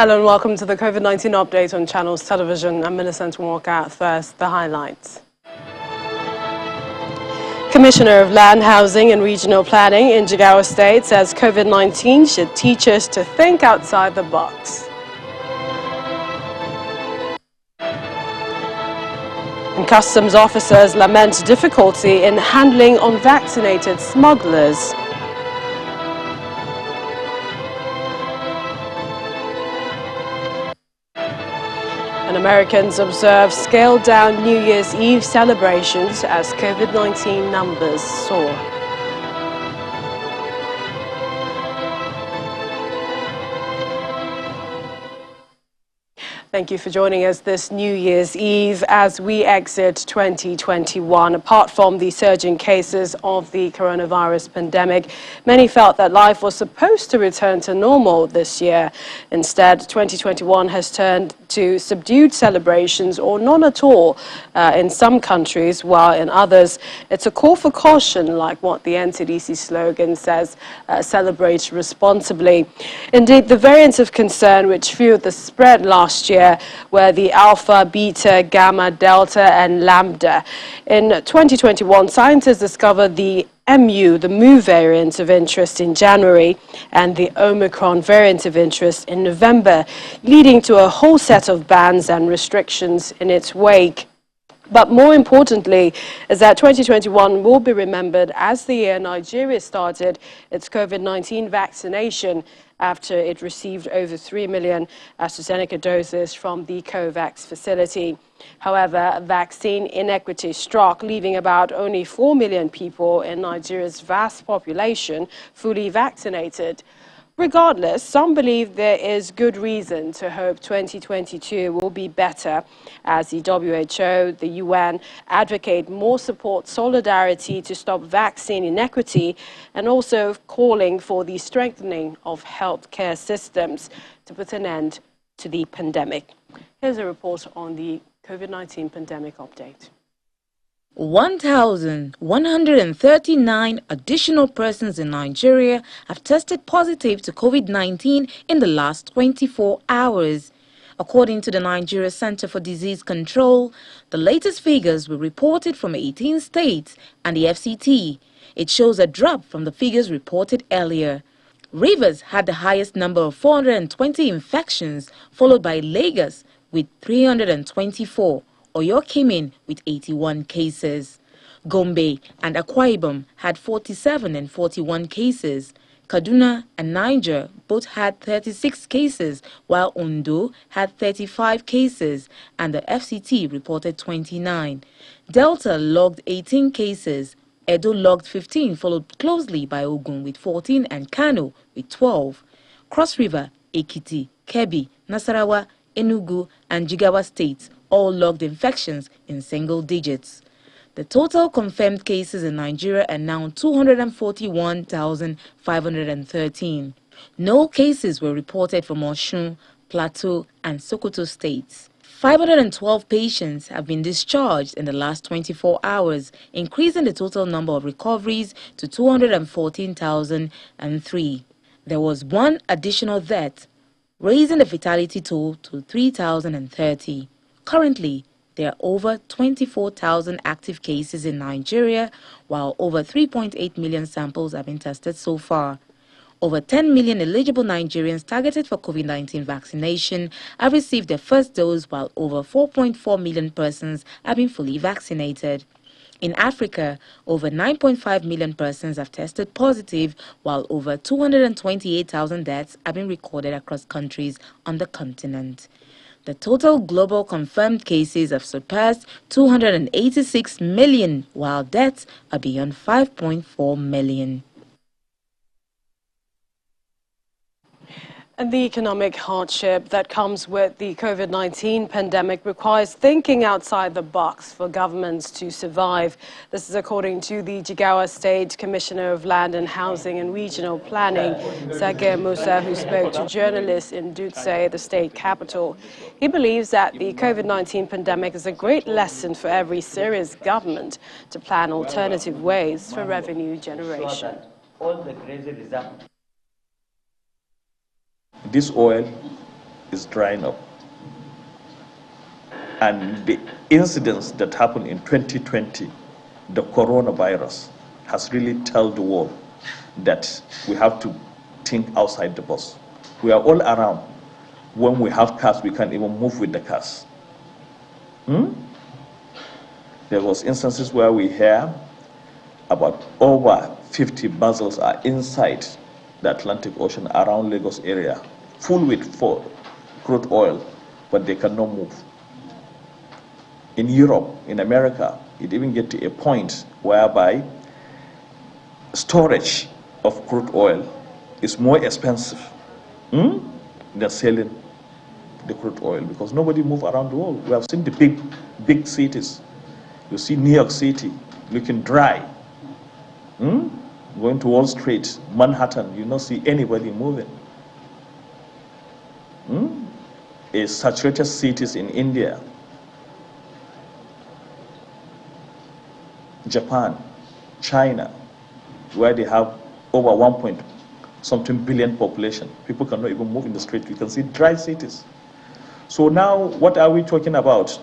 Hello and welcome to the COVID-19 update on Channels Television. I'm Millicent Walker. First, the highlights. Commissioner of Land, Housing and Regional Planning in Jigawa State says COVID-19 should teach us to think outside the box. And customs officers lament difficulty in handling unvaccinated smugglers. And Americans observe scaled-down New Year's Eve celebrations as COVID-19 numbers soar. Thank you for joining us this New Year's Eve as we exit 2021. Apart from the surging cases of the coronavirus pandemic, many felt that life was supposed to return to normal this year. Instead, 2021 has turned to subdued celebrations or none at all in some countries, while in others it's a call for caution, like what the NCDC slogan says, celebrate responsibly. Indeed, the variants of concern which fueled the spread last year were the Alpha, Beta, Gamma, Delta and Lambda. In 2021, scientists discovered the Mu variant of interest in January and the Omicron variant of interest in November, leading to a whole set of bans and restrictions in its wake. But more importantly is that 2021 will be remembered as the year Nigeria started its COVID-19 vaccination after it received over 3 million AstraZeneca doses from the COVAX facility. However, vaccine inequity struck, leaving about only 4 million people in Nigeria's vast population fully vaccinated. Regardless, some believe there is good reason to hope 2022 will be better as the WHO, the UN, advocate more support solidarity to stop vaccine inequity and also calling for the strengthening of healthcare systems to put an end to the pandemic. Here's a report on the COVID-19 pandemic update. 1,139 additional persons in Nigeria have tested positive to COVID-19 in the last 24 hours. According to the Nigeria Center for Disease Control, the latest figures were reported from 18 states and the FCT. It shows a drop from the figures reported earlier. Rivers had the highest number of 420 infections, followed by Lagos with 324. Oyo came in with 81 cases. Gombe and Akwa Ibom had 47 and 41 cases. Kaduna and Niger both had 36 cases, while Ondo had 35 cases, and the FCT reported 29. Delta logged 18 cases. Edo logged 15, followed closely by Ogun with 14 and Kano with 12. Cross River, Ekiti, Kebbi, Nasarawa, Enugu and Jigawa states all logged infections in single digits. The total confirmed cases in Nigeria are now 241,513. No cases were reported from Osun, Plateau and Sokoto states. 512 patients have been discharged in the last 24 hours, increasing the total number of recoveries to 214,003. There was one additional death, raising the fatality toll to 3,030. Currently, there are over 24,000 active cases in Nigeria, while over 3.8 million samples have been tested so far. Over 10 million eligible Nigerians targeted for COVID-19 vaccination have received their first dose, while over 4.4 million persons have been fully vaccinated. In Africa, over 9.5 million persons have tested positive, while over 228,000 deaths have been recorded across countries on the continent. The total global confirmed cases have surpassed 286 million, while deaths are beyond 5.4 million. And the economic hardship that comes with the COVID-19 pandemic requires thinking outside the box for governments to survive. This is according to the Jigawa State Commissioner of Land and Housing and Regional Planning, Sagir Musa, who spoke to journalists in Dutse, the state capital. He believes that the COVID-19 pandemic is a great lesson for every serious government to plan alternative ways for revenue generation. This oil is drying up. And the incidents that happened in 2020, the coronavirus, has really told the world that we have to think outside the box. We are all around. When we have cars, we can't even move with the cars. There was instances where we hear about over 50 vessels are inside the Atlantic Ocean around Lagos area, full with crude oil, but they cannot move. In Europe, in America, it even get to a point whereby storage of crude oil is more expensive than selling the crude oil, because nobody move around the world. We have seen the big cities. You see New York City looking dry. Going to Wall Street, Manhattan, you don't see anybody moving. A saturated cities in India, Japan, China, where they have over 1 billion population. People cannot even move in the street. You can see dry cities. So now, what are we talking about?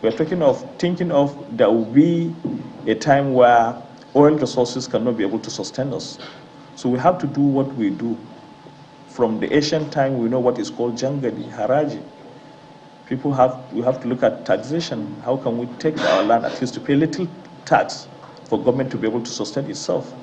We're thinking of there will be a time where oil resources cannot be able to sustain us. So we have to do what we do. From the ancient time, we know what is called jangali, haraji. We have to look at taxation. How can we take our land at least to pay little tax for government to be able to sustain itself?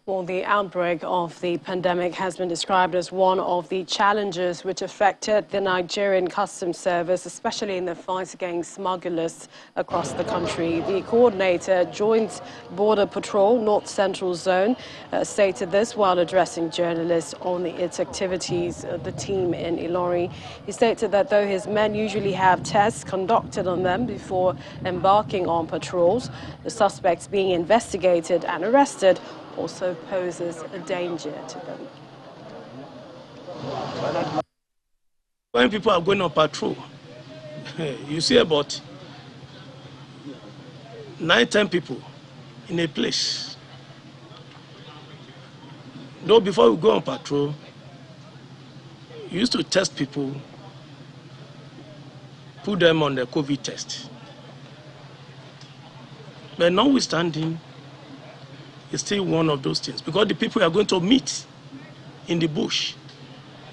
Well, the outbreak of the pandemic has been described as one of the challenges which affected the Nigerian Customs Service, especially in the fight against smugglers across the country. The coordinator, Joint Border Patrol, North Central Zone, stated this while addressing journalists on its activities, the team in Ilori. He stated that though his men usually have tests conducted on them before embarking on patrols, the suspects being investigated and arrested also poses a danger to them. When people are going on patrol, you see about 9-10 people in a place. Though before we go on patrol, you used to test people, put them on the COVID test. But notwithstanding, it's still one of those things, because the people you are going to meet in the bush,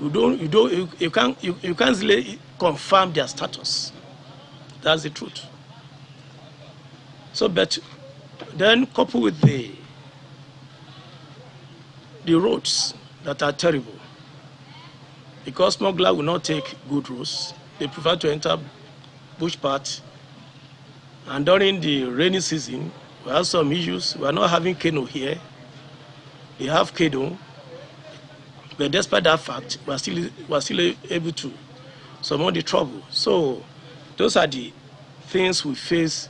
you can't really confirm their status. That's the truth. So, but then coupled with the roads that are terrible, because smugglers will not take good roads, they prefer to enter bush parts. And during the rainy season, we have some issues. We are not having canoe here. They have canoe. But despite that fact, we are still able to surmount the trouble. So those are the things we face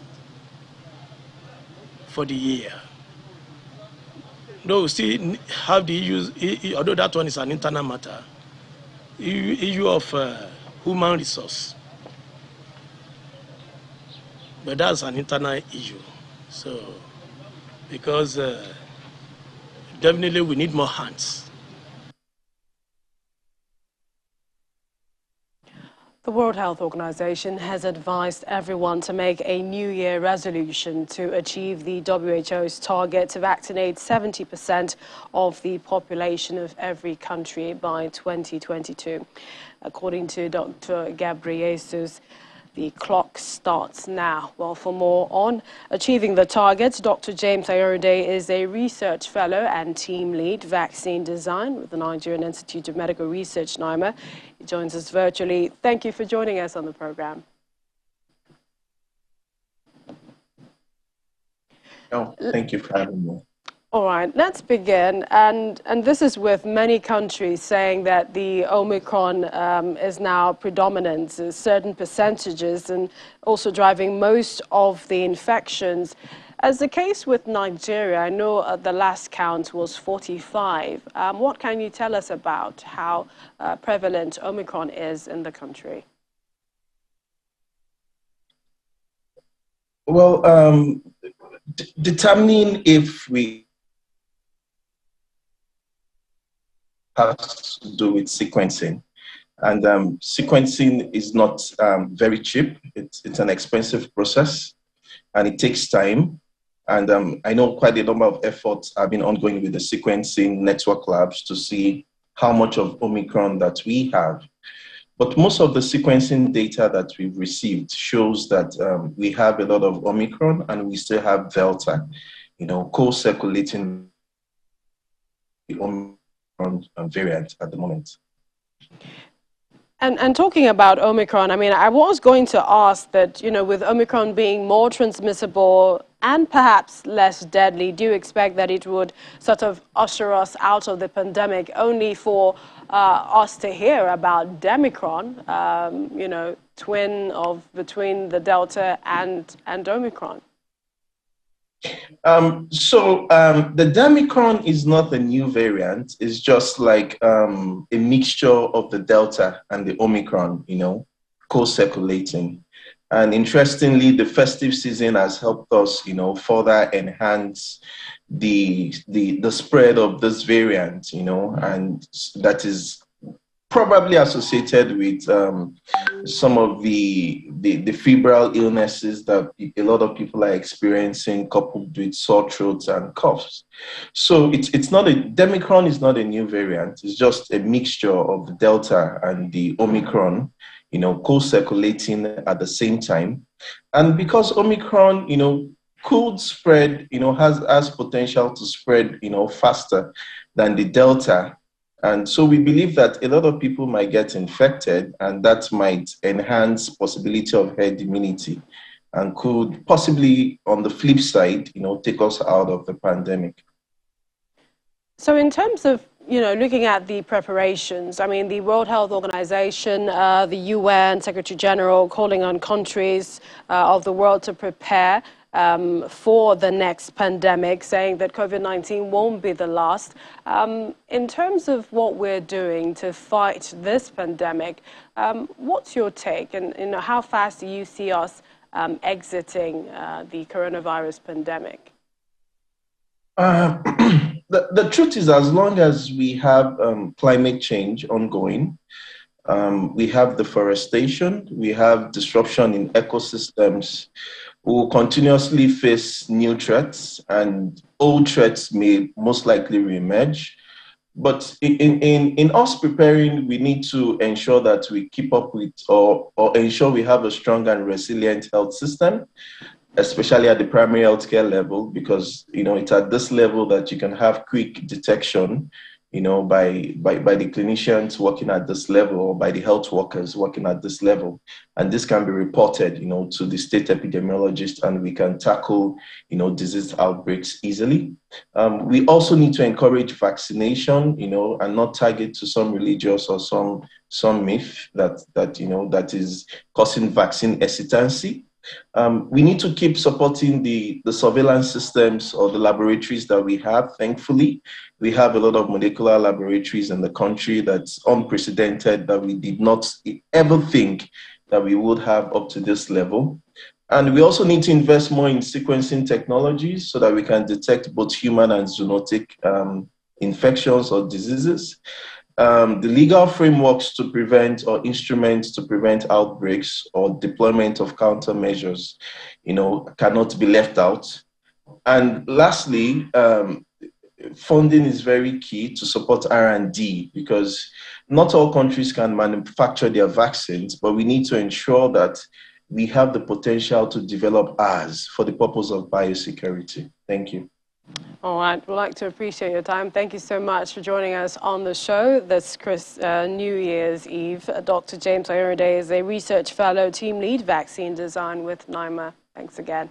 for the year. Though we still have the issues, although that one is an internal matter, issue of human resource. But that's an internal issue. So, because definitely we need more hands. The World Health Organization has advised everyone to make a New Year resolution to achieve the WHO's target to vaccinate 70% of the population of every country by 2022. According to Dr. Ghebreyesus, the clock starts now. Well, for more on achieving the targets, Dr. James Ayoride is a research fellow and team lead vaccine design with the Nigerian Institute of Medical Research, NIMR. He joins us virtually. Thank you for joining us on the program. Oh, thank you for having me. All right, let's begin. And this is with many countries saying that the Omicron is now predominant, certain percentages, and also driving most of the infections. As the case with Nigeria, I know the last count was 45. What can you tell us about how prevalent Omicron is in the country? Well, determining if we has to do with sequencing. And sequencing is not very cheap. It's an expensive process, and it takes time. And I know quite a number of efforts have been ongoing with the sequencing network labs to see how much of Omicron that we have. But most of the sequencing data that we've received shows that we have a lot of Omicron and we still have Delta, co-circulating the Omicron variant at the moment. And talking about Omicron, I mean, I was going to ask that, with Omicron being more transmissible and perhaps less deadly, do you expect that it would sort of usher us out of the pandemic, only for us to hear about Demicron, twin between the Delta and Omicron? The Demicron is not a new variant. It's just like a mixture of the Delta and the Omicron, co-circulating. And interestingly, the festive season has helped us, further enhance the spread of this variant, and that is probably associated with some of the febrile illnesses that a lot of people are experiencing, coupled with sore throats and coughs. So Demicron is not a new variant. It's just a mixture of the Delta and the Omicron, co-circulating at the same time. And because Omicron, could spread, has potential to spread, faster than the Delta. And so we believe that a lot of people might get infected, and that might enhance possibility of herd immunity and could possibly, on the flip side, take us out of the pandemic. So in terms of, looking at the preparations, I mean, the World Health Organization, the UN Secretary General calling on countries of the world to prepare for the next pandemic, saying that COVID-19 won't be the last. In terms of what we're doing to fight this pandemic, what's your take? And how fast do you see us exiting the coronavirus pandemic? The truth is, as long as we have climate change ongoing, we have deforestation, we have disruption in ecosystems, we will continuously face new threats, and old threats may most likely reemerge. But in us preparing, we need to ensure that we keep up with or ensure we have a strong and resilient health system, especially at the primary healthcare level, because it's at this level that you can have quick detection, by the clinicians working at this level or by the health workers working at this level. And this can be reported, to the state epidemiologist, and we can tackle, disease outbreaks easily. We also need to encourage vaccination, and not target to some religious or some myth that is causing vaccine hesitancy. We need to keep supporting the surveillance systems or the laboratories that we have. Thankfully, we have a lot of molecular laboratories in the country that's unprecedented, that we did not ever think that we would have up to this level. And we also need to invest more in sequencing technologies so that we can detect both human and zoonotic infections or diseases. The legal frameworks to prevent or instruments to prevent outbreaks or deployment of countermeasures, cannot be left out. And lastly, funding is very key to support R&D, because not all countries can manufacture their vaccines, but we need to ensure that we have the potential to develop ours for the purpose of biosecurity. Thank you. All right, we'd like to appreciate your time. Thank you so much for joining us on the show this New Year's Eve. Dr. James Ayorinde is a research fellow, team lead, vaccine design with NIMA. Thanks again.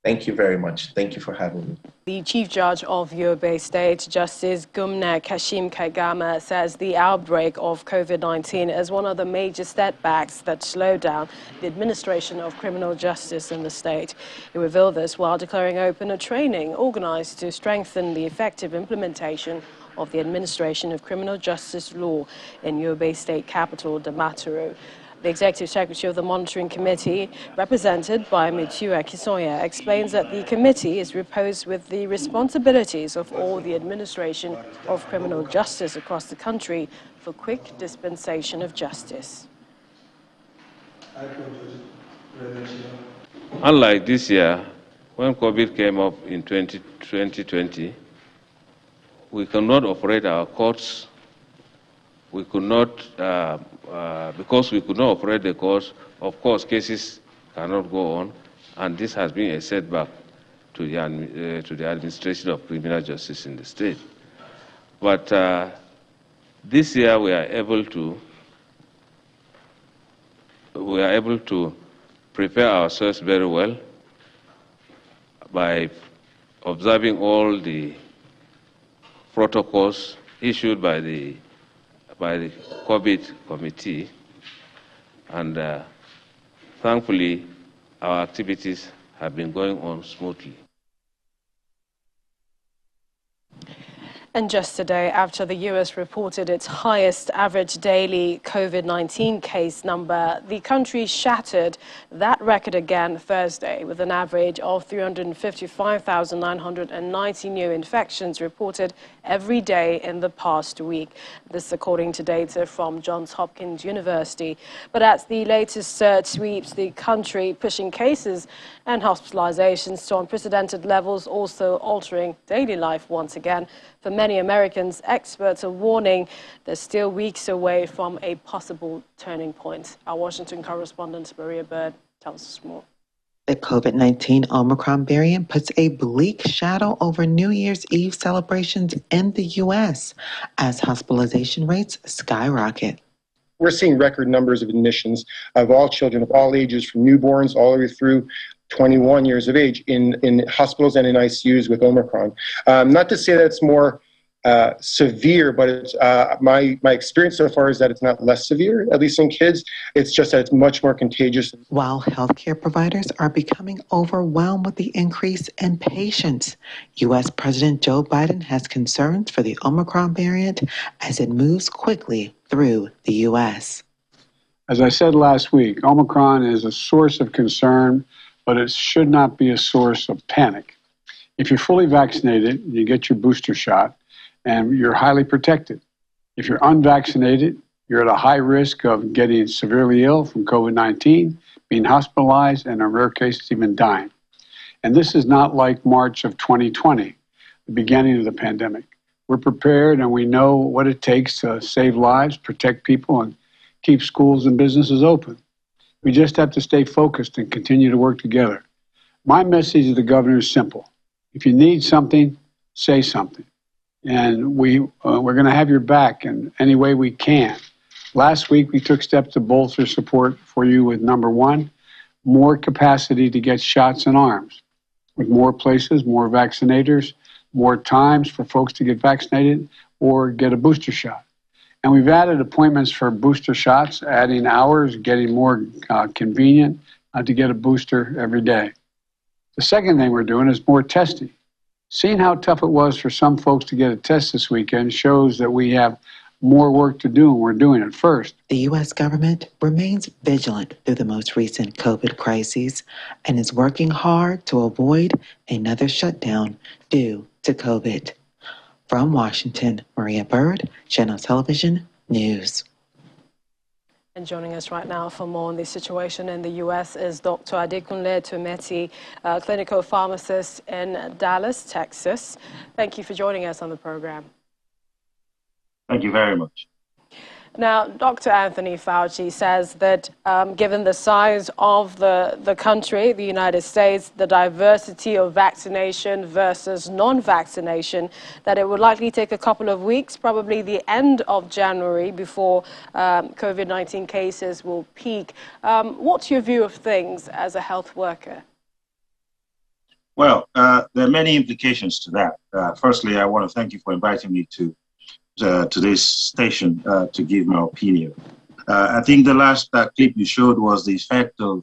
Thank you very much. Thank you for having me. The Chief Judge of Yobe State, Justice Gumna Kashim Kaigama, says the outbreak of COVID-19 is one of the major setbacks that slow down the administration of criminal justice in the state. He revealed this while declaring open a training organized to strengthen the effective implementation of the administration of criminal justice law in Yobe State capital, Damaturu. The Executive Secretary of the Monitoring Committee, represented by Mitua Kisoya, explains that the committee is reposed with the responsibilities of all the administration of criminal justice across the country for quick dispensation of justice. Unlike this year, when COVID came up in 2020, we cannot operate our courts. We could not, because we could not operate the courts, of course, cases cannot go on, and this has been a setback to the administration of criminal justice in the state. But this year we are able to prepare ourselves very well by observing all the protocols issued by the COVID committee, and thankfully our activities have been going on smoothly. And just today, after the U.S. reported its highest average daily COVID-19 case number, the country shattered that record again Thursday with an average of 355,990 new infections reported every day in the past week. This according to data from Johns Hopkins University. But as the latest surge sweeps the country, pushing cases and hospitalizations to unprecedented levels, also altering daily life once again. For many Americans, experts are warning they're still weeks away from a possible turning point. Our Washington correspondent, Maria Bird, tells us more. The COVID-19 Omicron variant puts a bleak shadow over New Year's Eve celebrations in the U.S. as hospitalization rates skyrocket. We're seeing record numbers of admissions of all children of all ages, from newborns all the way through 21 years of age in hospitals and in ICUs with Omicron. Not to say that it's more severe, but it's, my experience so far is that it's not less severe, at least in kids. It's just that it's much more contagious. While healthcare providers are becoming overwhelmed with the increase in patients, U.S. President Joe Biden has concerns for the Omicron variant as it moves quickly through the U.S. As I said last week, Omicron is a source of concern, but it should not be a source of panic. If you're fully vaccinated, you get your booster shot, and you're highly protected. If you're unvaccinated, you're at a high risk of getting severely ill from COVID-19, being hospitalized, and in rare cases, even dying. And this is not like March of 2020, the beginning of the pandemic. We're prepared and we know what it takes to save lives, protect people, and keep schools and businesses open. We just have to stay focused and continue to work together. My message to the governor is simple. If you need something, say something. And we're going to have your back in any way we can. Last week, we took steps to bolster support for you with, number one, more capacity to get shots in arms. With more places, more vaccinators, more times for folks to get vaccinated or get a booster shot. And we've added appointments for booster shots, adding hours, getting more convenient to get a booster every day. The second thing we're doing is more testing. Seeing how tough it was for some folks to get a test this weekend shows that we have more work to do, and we're doing it first. The U.S. government remains vigilant through the most recent COVID crises and is working hard to avoid another shutdown due to COVID. From Washington, Maria Bird, Channel Television News. And joining us right now for more on the situation in the U.S. is Dr. Adekunle Tumeti, clinical pharmacist in Dallas, Texas. Thank you for joining us on the program. Thank you very much. Now, Dr. Anthony Fauci says that given the size of the country, the United States, the diversity of vaccination versus non-vaccination, that it would likely take a couple of weeks, probably the end of January, before COVID-19 cases will peak. What's your view of things as a health worker? Well, there are many implications to that. Firstly, I want to thank you for inviting me to today's station to give my opinion. I think the last clip you showed was the effect of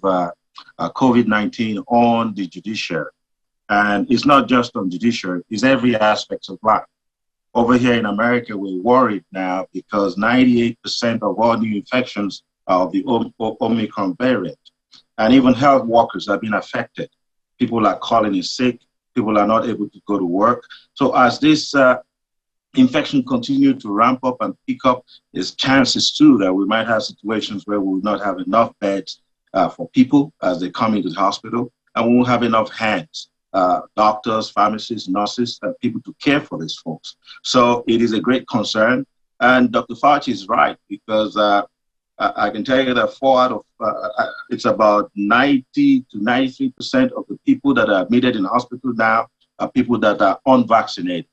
COVID-19 on the judiciary. And it's not just on judiciary, it's every aspect of life. Over here in America, we're worried now because 98% of all new infections of the Omicron variant. And even health workers have been affected. People are calling in sick. People are not able to go to work. So as this infection continue to ramp up and pick up, there's chances too that we might have situations where we will not have enough beds for people as they come into the hospital, and we won't have enough hands, doctors, pharmacists, nurses, and people to care for these folks. So it is a great concern. And Dr. Fauci is right, because I can tell you that it's about 90 to 93% of the people that are admitted in hospital now are people that are unvaccinated.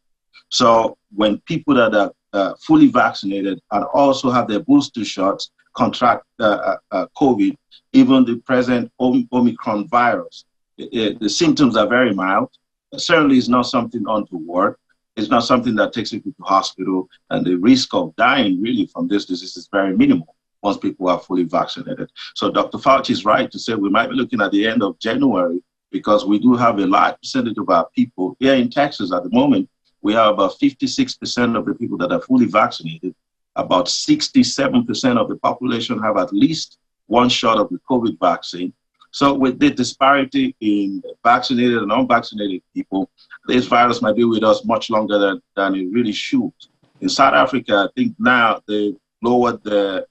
So when people that are fully vaccinated and also have their booster shots contract COVID, even the present Omicron virus, the symptoms are very mild. Certainly it's not something untoward. It's not something that takes people to hospital, and the risk of dying really from this disease is very minimal once people are fully vaccinated. So Dr. Fauci is right to say we might be looking at the end of January, because we do have a large percentage of our people here in Texas at the moment. We have about 56% of the people that are fully vaccinated. About 67% of the population have at least one shot of the COVID vaccine. So with the disparity in vaccinated and unvaccinated people, this virus might be with us much longer than it really should. In South Africa, I think now they lowered their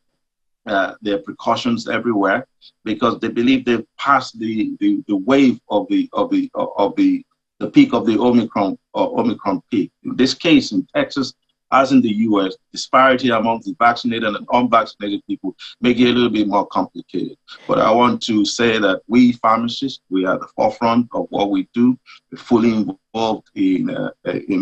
precautions everywhere, because they believe they've passed the wave of the peak of the Omicron peak. In this case, in Texas, as in the US, disparity among the vaccinated and unvaccinated people make it a little bit more complicated. But I want to say that we pharmacists, we are at the forefront of what we do. We're fully involved in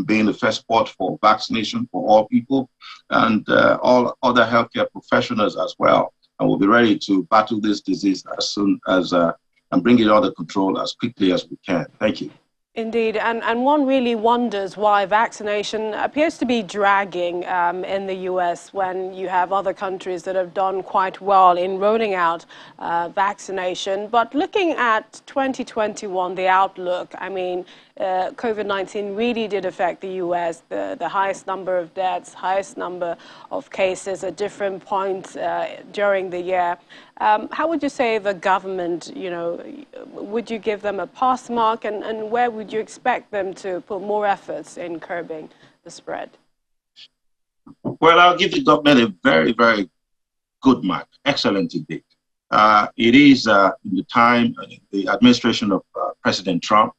being the first port for vaccination for all people, and all other healthcare professionals as well. And we'll be ready to battle this disease as soon as and bring it under control as quickly as we can. Thank you. Indeed, and one really wonders why vaccination appears to be dragging in the US when you have other countries that have done quite well in rolling out vaccination. But looking at 2021, the outlook, I mean, COVID-19 really did affect the US, the highest number of deaths, highest number of cases at different points during the year. How would you say the government, would you give them a pass mark, and where would you expect them to put more efforts in curbing the spread? Well, I'll give the government a very, very good mark, excellent indeed. It is in the time, the administration of President Trump,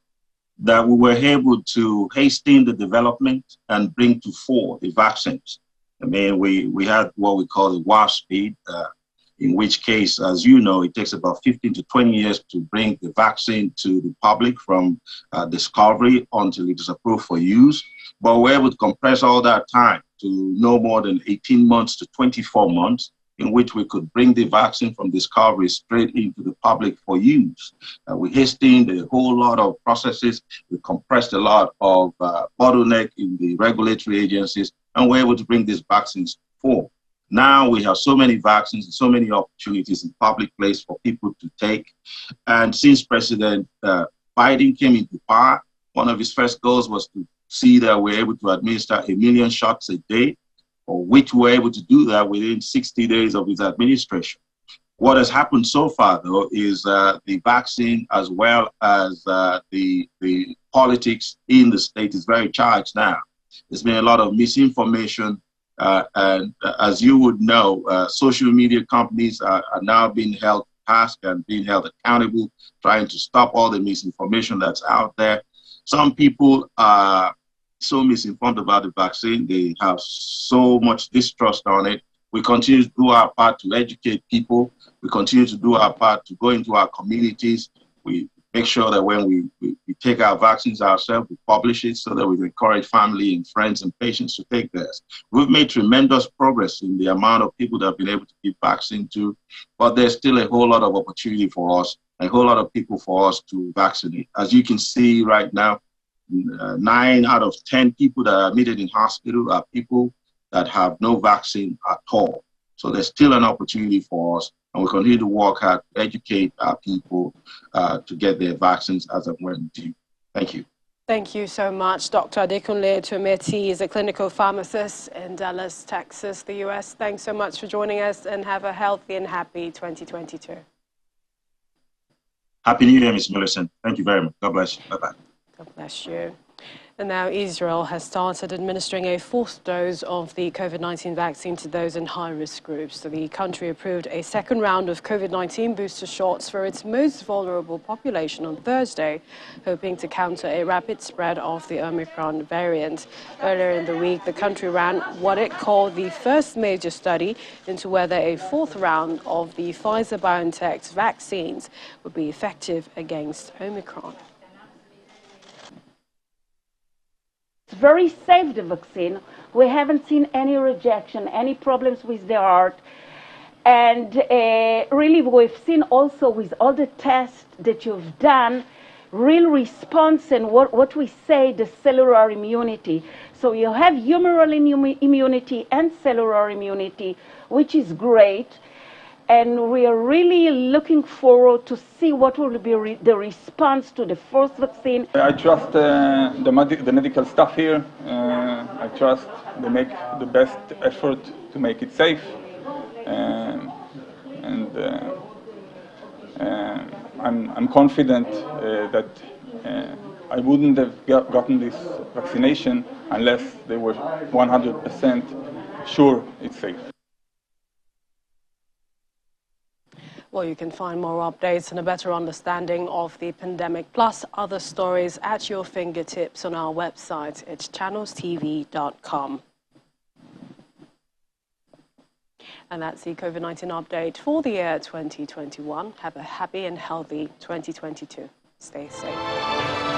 that we were able to hasten the development and bring to fore the vaccines. I mean, we had what we call the warp speed, in which case, as you know, it takes about 15 to 20 years to bring the vaccine to the public from discovery until it is approved for use. But we're able to compress all that time to no more than 18 months to 24 months, in which we could bring the vaccine from discovery straight into the public for use. We hastened a whole lot of processes. We compressed a lot of bottleneck in the regulatory agencies, and we're able to bring these vaccines forward. Now we have so many vaccines and so many opportunities in public place for people to take. And since President Biden came into power, one of his first goals was to see that we're able to administer 1 million shots a day, for which we're able to do that within 60 days of his administration. What has happened so far, though, is the vaccine as well as the politics in the state is very charged now. There's been a lot of misinformation. And as you would know, social media companies are now being held to task and being held accountable, trying to stop all the misinformation that's out there. Some people are so misinformed about the vaccine. They have so much distrust on it. We continue to do our part to educate people. We continue to do our part to go into our communities. We make sure that when we take our vaccines ourselves, we publish it so that we encourage family and friends and patients to take theirs. We've made tremendous progress in the amount of people that have been able to give vaccine to, but there's still a whole lot of opportunity for us, a whole lot of people for us to vaccinate. As you can see right now, 9 out of 10 people that are admitted in hospital are people that have no vaccine at all. So there's still an opportunity for us, and we continue to work hard to educate our people to get their vaccines as and when due. Thank you. Thank you so much. Dr. Adekunle Tumeti is a clinical pharmacist in Dallas, Texas, the U.S. Thanks so much for joining us, and have a healthy and happy 2022. Happy New Year, Ms. Millicent. Thank you very much. God bless you. Bye-bye. God bless you. And now Israel has started administering a fourth dose of the COVID-19 vaccine to those in high-risk groups. So the country approved a second round of COVID-19 booster shots for its most vulnerable population on Thursday, hoping to counter a rapid spread of the Omicron variant. Earlier in the week, the country ran what it called the first major study into whether a fourth round of the Pfizer-BioNTech's vaccines would be effective against Omicron. Very safe, the vaccine. We haven't seen any rejection, any problems with the heart. And really, we've seen also with all the tests that you've done, real response and what we say, the cellular immunity. So you have humoral immunity and cellular immunity, which is great. And we are really looking forward to see what will be the response to the first vaccine. I trust the medical staff here. I trust they make the best effort to make it safe. I'm confident that I wouldn't have gotten this vaccination unless they were 100% sure it's safe. Well, you can find more updates and a better understanding of the pandemic, plus other stories at your fingertips on our website. It's channelstv.com. And that's the COVID-19 update for the year 2021. Have a happy and healthy 2022. Stay safe.